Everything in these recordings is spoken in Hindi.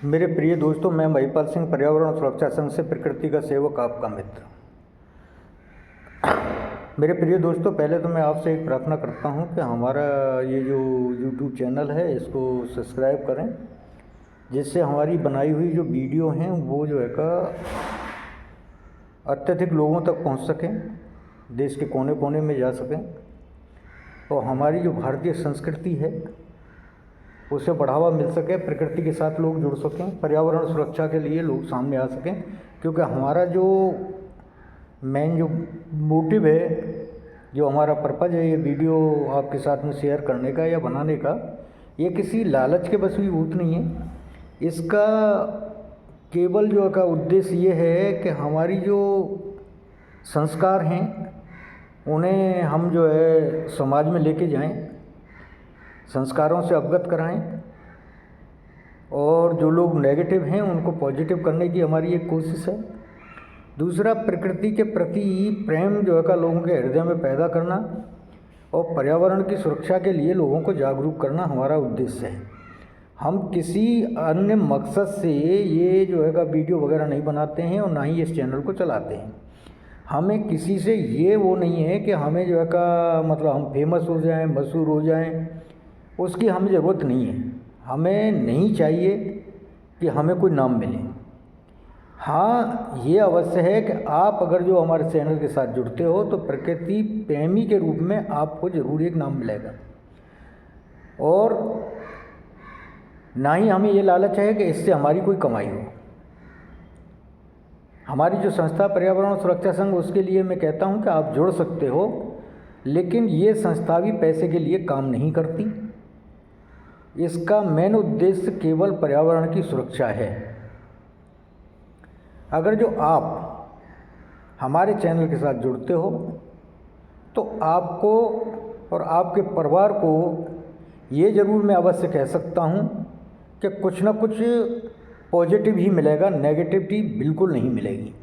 मेरे प्रिय दोस्तों, मैं महिपाल सिंह, पर्यावरण सुरक्षा संघ से प्रकृति का सेवक, आपका मित्र। मेरे प्रिय दोस्तों, पहले तो मैं आपसे एक प्रार्थना करता हूं कि हमारा ये जो YouTube चैनल है इसको सब्सक्राइब करें, जिससे हमारी बनाई हुई जो वीडियो हैं वो जो है का अत्यधिक लोगों तक पहुंच सकें, देश के कोने कोने में जा सकें और हमारी जो भारतीय संस्कृति है उसे बढ़ावा मिल सके, प्रकृति के साथ लोग जुड़ सकें, पर्यावरण सुरक्षा के लिए लोग सामने आ सकें। क्योंकि हमारा जो मेन जो मोटिव है, जो हमारा पर्पज़ है ये वीडियो आपके साथ में शेयर करने का या बनाने का, ये किसी लालच के वशीभूत नहीं है। इसका केवल जो का उद्देश्य ये है कि हमारी जो संस्कार हैं उन्हें हम जो है समाज में लेके जाएं, संस्कारों से अवगत कराएं और जो लोग नेगेटिव हैं उनको पॉजिटिव करने की हमारी एक कोशिश है। दूसरा, प्रकृति के प्रति प्रेम जो है का लोगों के हृदय में पैदा करना और पर्यावरण की सुरक्षा के लिए लोगों को जागरूक करना हमारा उद्देश्य है। हम किसी अन्य मकसद से ये जो है का वीडियो वगैरह नहीं बनाते हैं और ना ही इस चैनल को चलाते हैं। हमें किसी से ये वो नहीं है कि हमें जो है का मतलब हम फेमस हो जाएं, मशहूर हो जाएं, उसकी हमें ज़रूरत नहीं है। हमें नहीं चाहिए कि हमें कोई नाम मिले। हाँ, ये अवश्य है कि आप अगर जो हमारे चैनल के साथ जुड़ते हो तो प्रकृति प्रेमी के रूप में आपको ज़रूर एक नाम मिलेगा। और ना ही हमें ये लालच है कि इससे हमारी कोई कमाई हो। हमारी जो संस्था पर्यावरण सुरक्षा संघ, उसके लिए मैं कहता हूँ कि आप जुड़ सकते हो, लेकिन ये संस्था भी पैसे के लिए काम नहीं करती। इसका मेन उद्देश्य केवल पर्यावरण की सुरक्षा है। अगर जो आप हमारे चैनल के साथ जुड़ते हो तो आपको और आपके परिवार को ये ज़रूर मैं अवश्य कह सकता हूँ कि कुछ ना कुछ पॉजिटिव ही मिलेगा, नेगेटिविटी बिल्कुल नहीं मिलेगी।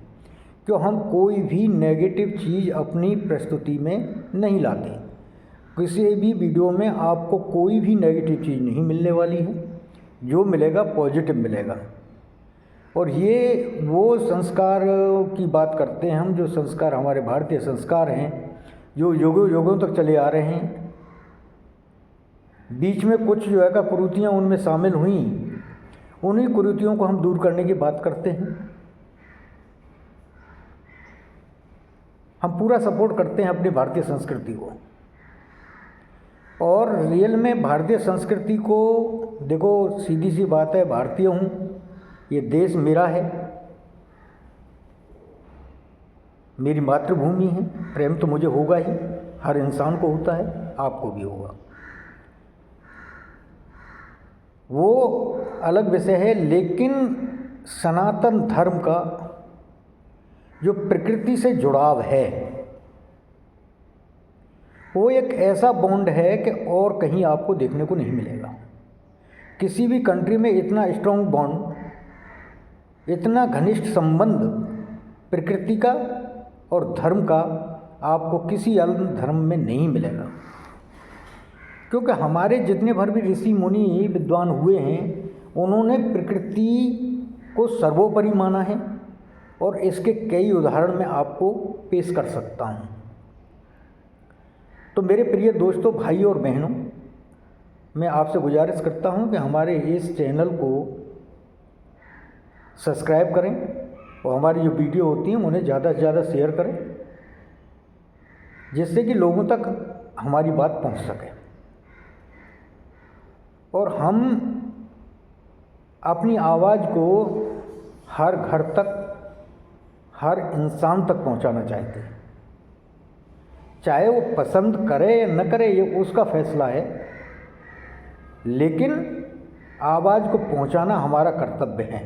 क्यों, हम कोई भी नेगेटिव चीज़ अपनी प्रस्तुति में नहीं लाते। किसी भी वीडियो में आपको कोई भी नेगेटिव चीज़ नहीं मिलने वाली है, जो मिलेगा पॉजिटिव मिलेगा। और ये वो संस्कार की बात करते हैं हम, जो संस्कार हमारे भारतीय संस्कार हैं, जो युगों युगों तक चले आ रहे हैं। बीच में कुछ जो है का कुरीतियाँ उनमें शामिल हुई, उन्हीं कुरीतियों को हम दूर करने की बात करते हैं। हम पूरा सपोर्ट करते हैं अपनी भारतीय संस्कृति को। और रियल में भारतीय संस्कृति को देखो, सीधी सी बात है, भारतीय हूँ, ये देश मेरा है, मेरी मातृभूमि है, प्रेम तो मुझे होगा ही, हर इंसान को होता है, आपको भी होगा। वो अलग विषय है, लेकिन सनातन धर्म का जो प्रकृति से जुड़ाव है वो एक ऐसा बॉन्ड है कि और कहीं आपको देखने को नहीं मिलेगा। किसी भी कंट्री में इतना स्ट्रॉन्ग बॉन्ड, इतना घनिष्ठ संबंध प्रकृति का और धर्म का आपको किसी अन्य धर्म में नहीं मिलेगा। क्योंकि हमारे जितने भर भी ऋषि मुनि विद्वान हुए हैं, उन्होंने प्रकृति को सर्वोपरि माना है और इसके कई उदाहरण मैं आपको पेश कर सकता हूँ। तो मेरे प्रिय दोस्तों, भाई और बहनों, मैं आपसे गुजारिश करता हूँ कि हमारे इस चैनल को सब्सक्राइब करें और हमारी जो वीडियो होती हैं उन्हें ज़्यादा से ज़्यादा शेयर करें, जिससे कि लोगों तक हमारी बात पहुँच सके और हम अपनी आवाज़ को हर घर तक, हर इंसान तक पहुँचाना चाहते हैं। चाहे वो पसंद करे या न करे, ये उसका फैसला है, लेकिन आवाज़ को पहुंचाना हमारा कर्तव्य है।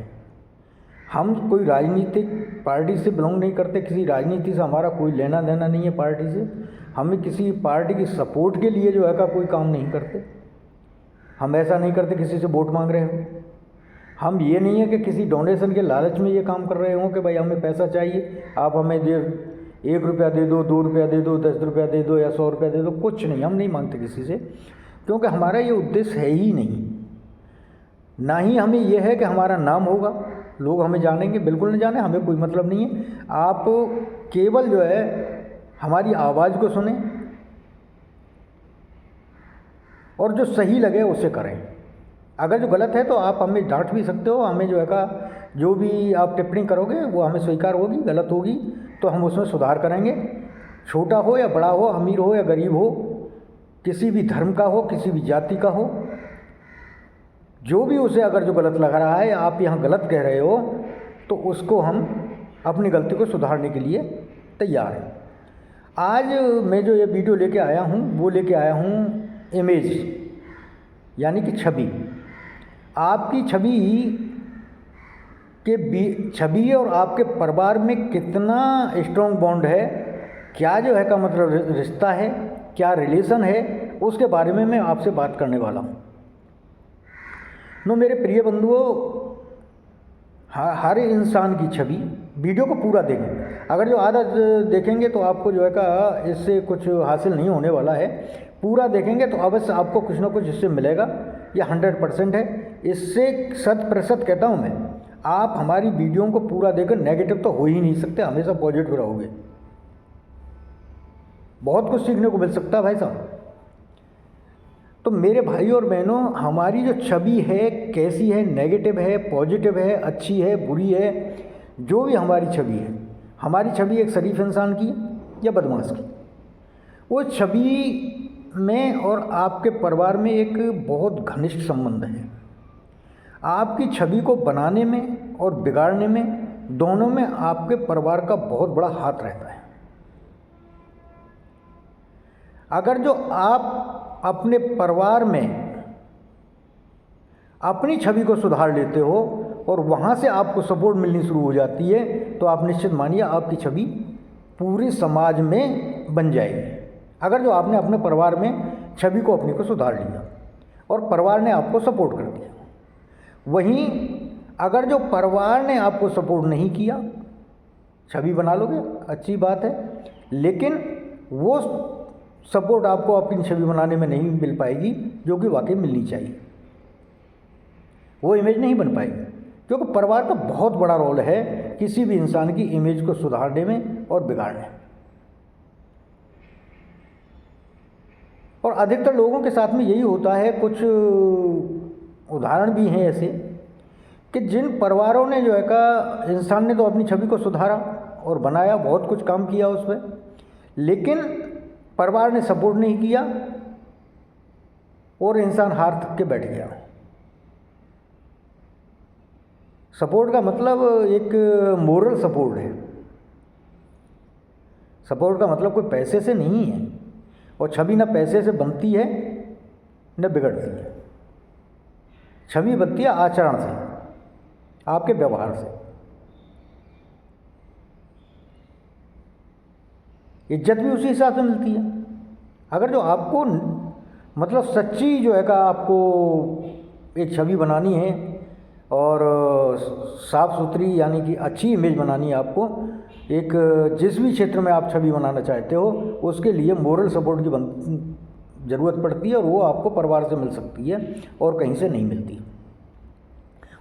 हम कोई राजनीतिक पार्टी से बिलोंग नहीं करते, किसी राजनीति से हमारा कोई लेना देना नहीं है पार्टी से। हमें किसी पार्टी की सपोर्ट के लिए जो है का कोई काम नहीं करते। हम ऐसा नहीं करते किसी से वोट मांग रहे हो। हम ये नहीं है कि किसी डोनेशन के लालच में ये काम कर रहे हों कि भाई हमें पैसा चाहिए, आप हमें 1 रुपया दे दो, 2 रुपया दे दो, 10 रुपया दे दो या 100 रुपया दे दो। कुछ नहीं, हम नहीं मांगते किसी से, क्योंकि हमारा ये उद्देश्य है ही नहीं। ना ही हमें यह है कि हमारा नाम होगा, लोग हमें जानेंगे, बिल्कुल नहीं जाने, हमें कोई मतलब नहीं है। आप केवल जो है हमारी आवाज़ को सुने और जो सही लगे उसे करें। अगर जो गलत है तो आप हमें डांट भी सकते हो, हमें जो है का जो भी आप टिप्पणी करोगे वो हमें स्वीकार होगी, गलत होगी तो हम उसमें सुधार करेंगे। छोटा हो या बड़ा हो, अमीर हो या गरीब हो, किसी भी धर्म का हो, किसी भी जाति का हो, जो भी उसे अगर जो गलत लग रहा है, आप यहाँ गलत कह रहे हो, तो उसको हम अपनी गलती को सुधारने के लिए तैयार हैं। आज मैं जो ये वीडियो लेके आया हूँ वो लेके आया हूँ इमेज, यानी कि छवि। आपकी छवि और आपके परिवार में कितना स्ट्रॉन्ग बॉन्ड है, क्या जो है का मतलब रिश्ता है, क्या रिलेशन है, उसके बारे में मैं आपसे बात करने वाला हूँ। मेरे प्रिय बंधुओं, हर इंसान की छवि, वीडियो को पूरा देखें। अगर जो आधा देखेंगे तो आपको जो है का इससे कुछ हासिल नहीं होने वाला है। पूरा देखेंगे तो अवश्य आपको कुछ ना कुछ इससे मिलेगा, यह 100% है। इससे 100% कहता हूँ मैं। आप हमारी वीडियो को पूरा देखकर नेगेटिव तो हो ही नहीं सकते, हमेशा पॉजिटिव रहोगे। बहुत कुछ सीखने को मिल सकता है भाई साहब। तो मेरे भाई और बहनों, हमारी जो छवि है कैसी है, नेगेटिव है, पॉजिटिव है, अच्छी है, बुरी है, जो भी हमारी छवि है, हमारी छवि एक शरीफ इंसान की या बदमाश की, वो छवि में और आपके परिवार में एक बहुत घनिष्ठ संबंध है। आपकी छवि को बनाने में और बिगाड़ने में, दोनों में आपके परिवार का बहुत बड़ा हाथ रहता है। अगर जो आप अपने परिवार में अपनी छवि को सुधार लेते हो और वहाँ से आपको सपोर्ट मिलनी शुरू हो जाती है, तो आप निश्चित मानिए आपकी छवि पूरे समाज में बन जाएगी। अगर जो आपने अपने परिवार में छवि को अपनी को सुधार लिया और परिवार ने आपको सपोर्ट कर दिया। वहीं अगर जो परिवार ने आपको सपोर्ट नहीं किया, छवि बना लोगे, अच्छी बात है, लेकिन वो सपोर्ट आपको अपनी छवि बनाने में नहीं मिल पाएगी जो कि वाकई मिलनी चाहिए। वो इमेज नहीं बन पाएगी, क्योंकि परिवार का बहुत बड़ा रोल है किसी भी इंसान की इमेज को सुधारने में और बिगाड़ने में। और अधिकतर लोगों के साथ में यही होता है। कुछ उदाहरण भी हैं ऐसे कि जिन परिवारों ने जो है का, इंसान ने तो अपनी छवि को सुधारा और बनाया, बहुत कुछ काम किया उस पर, लेकिन परिवार ने सपोर्ट नहीं किया और इंसान हार थक के बैठ गया। सपोर्ट का मतलब एक मोरल सपोर्ट है। सपोर्ट का मतलब कोई पैसे से नहीं है, और छवि न पैसे से बनती है न बिगड़ती है। छवि बनती है आचरण से, आपके व्यवहार से। इज्जत भी उसी हिसाब से मिलती है। अगर जो आपको मतलब सच्ची जो है का आपको एक छवि बनानी है और साफ़ सुथरी यानी कि अच्छी इमेज बनानी है आपको, एक जिस भी क्षेत्र में आप छवि बनाना चाहते हो, उसके लिए मोरल सपोर्ट की ज़रूरत पड़ती है, और वो आपको परिवार से मिल सकती है और कहीं से नहीं मिलती।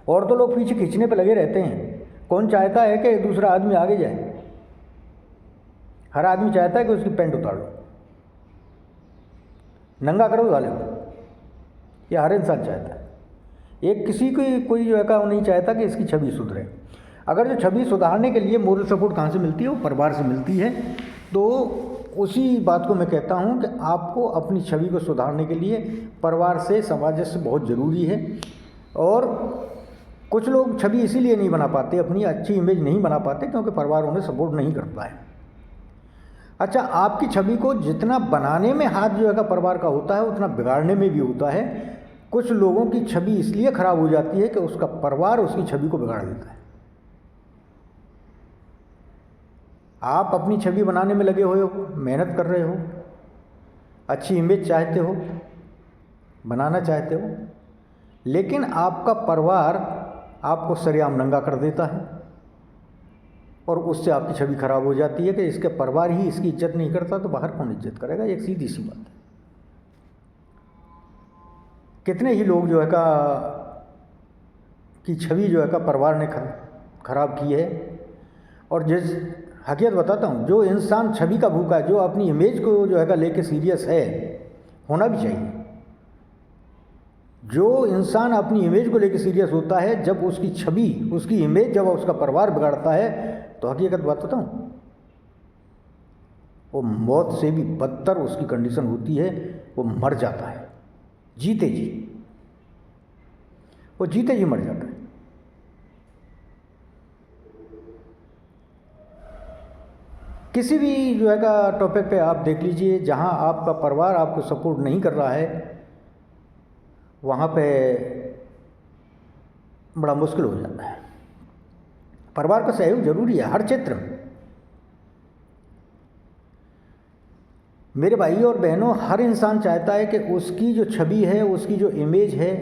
और तो लोग पीछे खींचने पे लगे रहते हैं। कौन चाहता है कि दूसरा आदमी आगे जाए? हर आदमी चाहता है कि उसकी पैंट उतार लो, नंगा करो, डाले हो। ये हर इंसान चाहता है। एक किसी की कोई जो है का नहीं चाहता कि इसकी छवि सुधरे। अगर जो छवि सुधारने के लिए मोरल सपोर्ट कहाँ से मिलती है? वो परिवार से मिलती है। तो उसी बात को मैं कहता हूँ कि आपको अपनी छवि को सुधारने के लिए परिवार से, समाज से बहुत ज़रूरी है। और कुछ लोग छवि इसीलिए नहीं बना पाते, अपनी अच्छी इमेज नहीं बना पाते, क्योंकि परिवार उन्हें सपोर्ट नहीं करता है। अच्छा, आपकी छवि को जितना बनाने में हाथ जो है का परिवार का होता है, उतना बिगाड़ने में भी होता है। कुछ लोगों की छवि इसलिए खराब हो जाती है कि उसका परिवार उसकी छवि को बिगाड़ देता है। आप अपनी छवि बनाने में लगे हुए हो, मेहनत कर रहे हो, अच्छी इमेज चाहते हो, बनाना चाहते हो, लेकिन आपका परिवार आपको सरेआम नंगा कर देता है और उससे आपकी छवि खराब हो जाती है कि इसके परिवार ही इसकी इज्जत नहीं करता तो बाहर कौन इज्जत करेगा। एक सीधी सी बात है। कितने ही लोग जो है का की छवि जो है का परिवार ने खराब की है। और जिस हकीकत बताता हूँ, जो इंसान छवि का भूखा है, जो अपनी इमेज को जो है का लेके सीरियस है, होना भी चाहिए। जो इंसान अपनी इमेज को लेके सीरियस होता है, जब उसकी छवि, उसकी इमेज जब उसका परिवार बिगाड़ता है, तो हकीकत बताता हूँ, वो मौत से भी बदतर उसकी कंडीशन होती है, वो मर जाता है जीते जी, वो जीते जी मर जाता है। किसी भी जो है का टॉपिक पे आप देख लीजिए, जहाँ आपका परिवार आपको सपोर्ट नहीं कर रहा है, वहाँ पे बड़ा मुश्किल हो जाता है। परिवार का सहयोग जरूरी है हर क्षेत्र में। मेरे भाई और बहनों, हर इंसान चाहता है कि उसकी जो छवि है, उसकी जो इमेज है,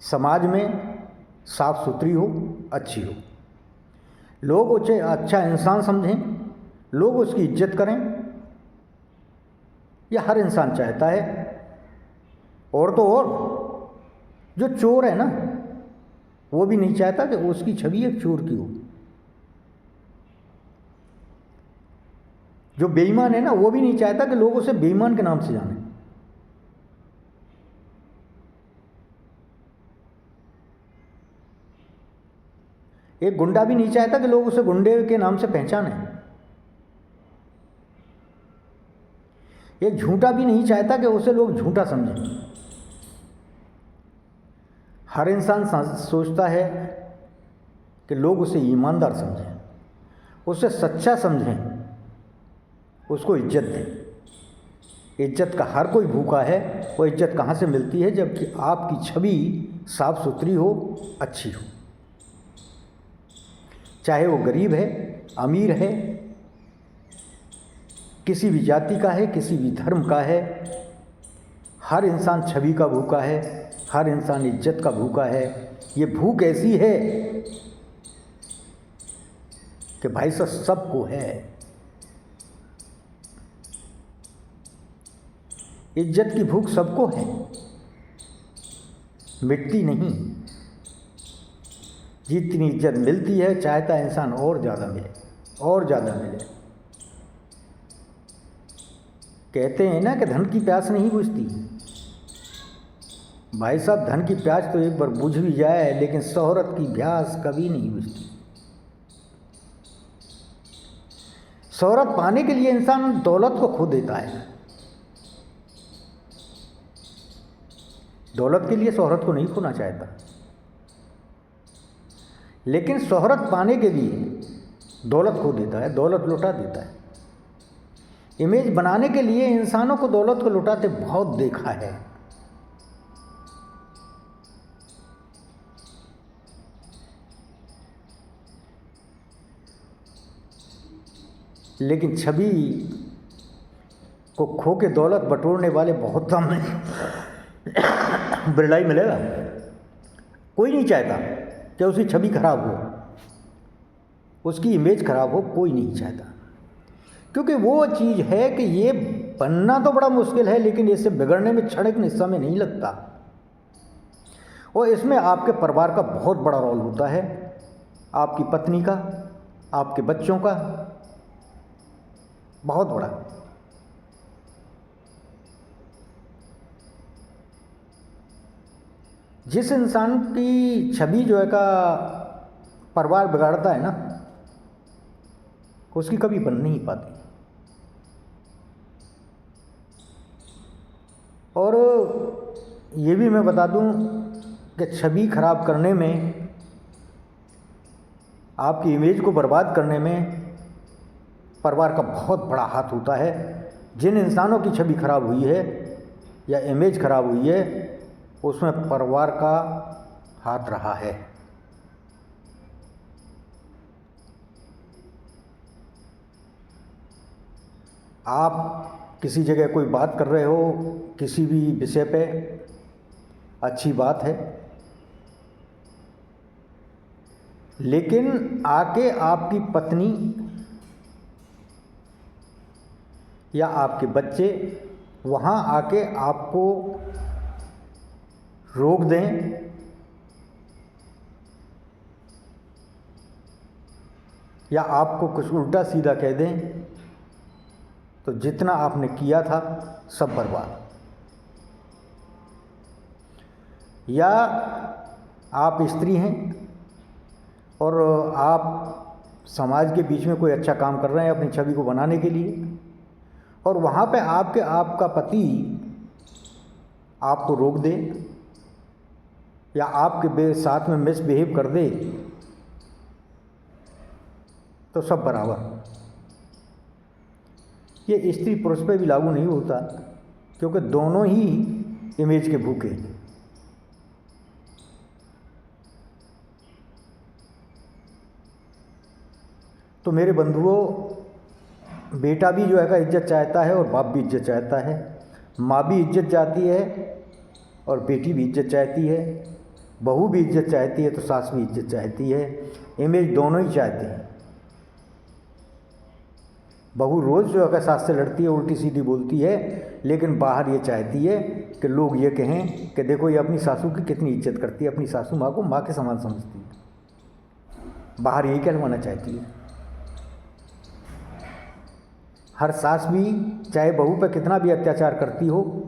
समाज में साफ सुथरी हो, अच्छी हो, लोग उसे अच्छा इंसान समझें, लोग उसकी इज्जत करें। यह हर इंसान चाहता है। और तो और जो चोर है ना, वो भी नहीं चाहता कि उसकी छवि एक चोर की हो। जो बेईमान है ना, वो भी नहीं चाहता कि लोग उसे बेईमान के नाम से जाने। एक गुंडा भी नहीं चाहता कि लोग उसे गुंडे के नाम से पहचाने। एक झूठा भी नहीं चाहता कि उसे लोग झूठा समझें। हर इंसान सोचता है कि लोग उसे ईमानदार समझें, उसे सच्चा समझें, उसको इज्जत दें। इज्जत का हर कोई भूखा है। वो इज्जत कहाँ से मिलती है? जबकि आपकी छवि साफ सुथरी हो, अच्छी हो। चाहे वो गरीब है, अमीर है, किसी भी जाति का है, किसी भी धर्म का है, हर इंसान छवि का भूखा है, हर इंसान इज्जत का भूखा है। ये भूख ऐसी है कि भाई साहब सबको है। इज्जत की भूख सबको है, मिटती नहीं। जितनी इज्जत मिलती है, चाहता है इंसान और ज़्यादा मिले, और ज़्यादा मिले। कहते हैं ना कि धन की प्यास नहीं बुझती। भाई साहब, धन की प्यास तो एक बार बुझ भी जाए, लेकिन शोहरत की प्यास कभी नहीं बुझती। शोहरत पाने के लिए इंसान दौलत को खो देता है। दौलत के लिए शोहरत को नहीं खोना चाहता, लेकिन शोहरत पाने के लिए दौलत खो देता है, दौलत लुटा देता है। इमेज बनाने के लिए इंसानों को दौलत को लुटाते बहुत देखा है। लेकिन छवि को खो के दौलत बटोरने वाले बहुत कम हैं। बिरला ही मिलेगा। कोई नहीं चाहता कि उसकी छवि खराब हो, उसकी इमेज खराब हो, कोई नहीं चाहता। क्योंकि वो चीज़ है कि ये बनना तो बड़ा मुश्किल है, लेकिन इससे बिगड़ने में क्षणिक समय नहीं लगता। और इसमें आपके परिवार का बहुत बड़ा रोल होता है, आपकी पत्नी का, आपके बच्चों का, बहुत बड़ा। जिस इंसान की छवि जो है का परिवार बिगाड़ता है ना, उसकी कभी बन नहीं पाती। और ये भी मैं बता दूं कि छवि खराब करने में, आपकी इमेज को बर्बाद करने में परिवार का बहुत बड़ा हाथ होता है। जिन इंसानों की छवि खराब हुई है या इमेज खराब हुई है, उसमें परिवार का हाथ रहा है। आप किसी जगह कोई बात कर रहे हो, किसी भी विषय पे, अच्छी बात है, लेकिन आके आपकी पत्नी या आपके बच्चे वहाँ आके आपको रोक दें, या आपको कुछ उल्टा सीधा कह दें तो जितना आपने किया था सब बर्बाद। या आप स्त्री हैं और आप समाज के बीच में कोई अच्छा काम कर रहे हैं अपनी छवि को बनाने के लिए, और वहाँ पे आपका पति आपको रोक दे या आपके साथ में मिसबिहेव कर दे तो सब बराबर। ये स्त्री पुरुष पे भी लागू नहीं होता, क्योंकि दोनों ही इमेज के भूखे हैं। तो मेरे बंधुओं, बेटा भी जो है का इज्जत चाहता है और बाप भी इज्जत चाहता है, माँ भी इज्जत चाहती है और बेटी भी इज्जत चाहती है, बहू भी इज्जत चाहती है तो सास भी इज्जत चाहती है, इमेज दोनों ही चाहते हैं। बहू रोज़ जो है सास से लड़ती है, उल्टी सीधी बोलती है, लेकिन बाहर ये चाहती है कि लोग ये कहें कि देखो ये अपनी सासू की कितनी इज्जत करती है, अपनी सासू माँ को माँ के समान समझती है। बाहर यही कहलवाना चाहती है। हर सास भी चाहे बहू पर कितना भी अत्याचार करती हो,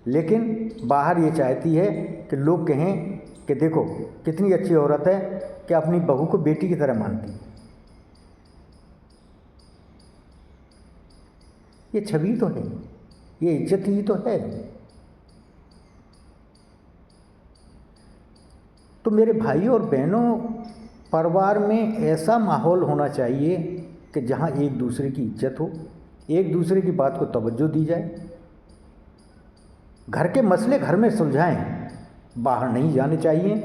लेकिन बाहर ये चाहती है कि लोग कहें कि देखो कितनी अच्छी औरत है कि अपनी बहू को बेटी की तरह मानती है। ये छवि तो है, ये इज्जत ही तो है। तो मेरे भाई और बहनों, परिवार में ऐसा माहौल होना चाहिए कि जहाँ एक दूसरे की इज्जत हो, एक दूसरे की बात को तवज्जो दी जाए, घर के मसले घर में सुलझाएं, बाहर नहीं जाने चाहिए।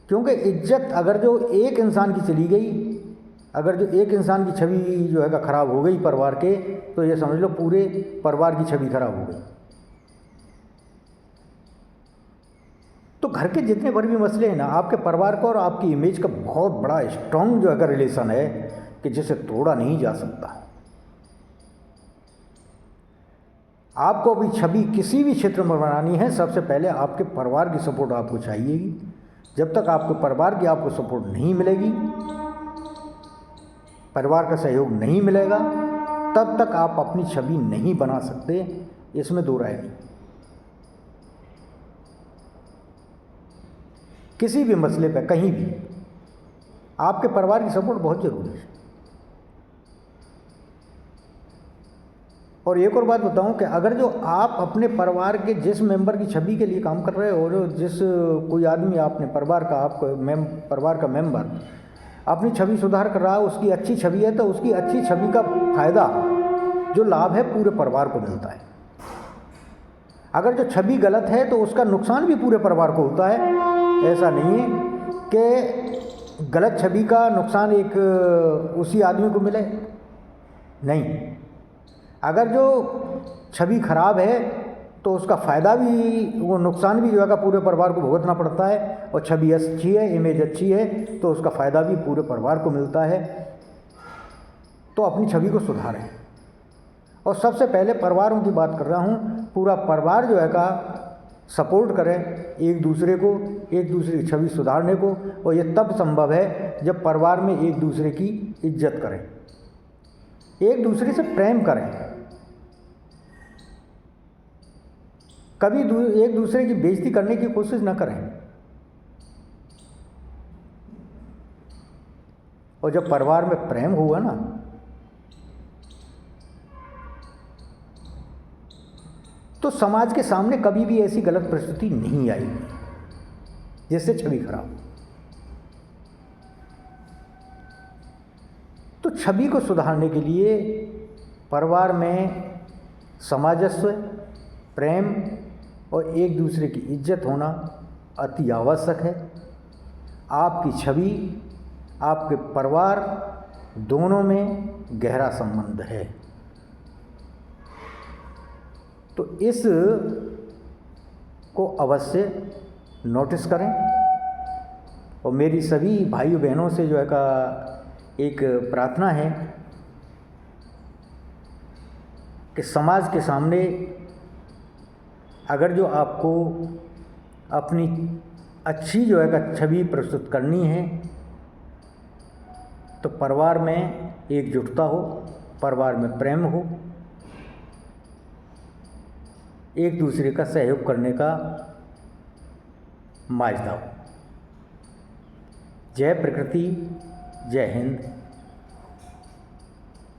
क्योंकि इज्जत अगर जो एक इंसान की चली गई, अगर जो एक इंसान की छवि जो है ख़राब हो गई परिवार के, तो ये समझ लो पूरे परिवार की छवि खराब हो गई। तो घर के जितने बड़े भी मसले हैं ना, आपके परिवार का और आपकी इमेज का बहुत बड़ा स्ट्रॉन्ग जो है रिलेशन है कि जिसे तोड़ा नहीं जा सकता। आपको अभी छवि किसी भी क्षेत्र में बनानी है, सबसे पहले आपके परिवार की सपोर्ट आपको चाहिएगी। जब तक आपके परिवार की आपको सपोर्ट नहीं मिलेगी, परिवार का सहयोग नहीं मिलेगा, तब तक आप अपनी छवि नहीं बना सकते, इसमें दो राय नहीं। किसी भी मसले पर कहीं भी आपके परिवार की सपोर्ट बहुत ज़रूरी है। और एक और बात बताऊं कि अगर जो आप अपने परिवार के जिस मेंबर की छवि के लिए काम कर रहे हो, और जिस कोई आदमी आपने परिवार का परिवार का मेंबर अपनी छवि सुधार कर रहा है, उसकी अच्छी छवि है, तो उसकी अच्छी छवि का फायदा जो लाभ है पूरे परिवार को मिलता है। अगर जो छवि गलत है तो उसका नुकसान भी पूरे परिवार को होता है। ऐसा नहीं है कि गलत छवि का नुकसान एक उसी आदमी को मिले, नहीं। अगर जो छवि खराब है तो उसका फ़ायदा भी, वो नुकसान भी जो है पूरे परिवार को भुगतना पड़ता है। और छवि अच्छी है, इमेज अच्छी है, तो उसका फ़ायदा भी पूरे परिवार को मिलता है। तो अपनी छवि को सुधारें। और सबसे पहले परिवारों की बात कर रहा हूँ, पूरा परिवार जो है सपोर्ट करें एक दूसरे को, एक दूसरे की छवि सुधारने को। और ये तब संभव है जब परिवार में एक दूसरे की इज्जत करें, एक दूसरे से प्रेम करें, कभी एक दूसरे की बेइज्जती करने की कोशिश न करें। और जब परिवार में प्रेम होगा ना, तो समाज के सामने कभी भी ऐसी गलत परिस्थिति नहीं आएगी जिससे छवि खराब। तो छवि को सुधारने के लिए परिवार में सामंजस्य, प्रेम और एक दूसरे की इज्जत होना अति आवश्यक है। आपकी छवि, आपके परिवार दोनों में गहरा संबंध है। तो इस को अवश्य नोटिस करें। और मेरी सभी भाइयों बहनों से जो है का एक प्रार्थना है कि समाज के सामने अगर जो आपको अपनी अच्छी जो है का छवि प्रस्तुत करनी है, तो परिवार में एकजुटता हो, परिवार में प्रेम हो, एक दूसरे का सहयोग करने का माजदा हो। जय प्रकृति, जय हिंद।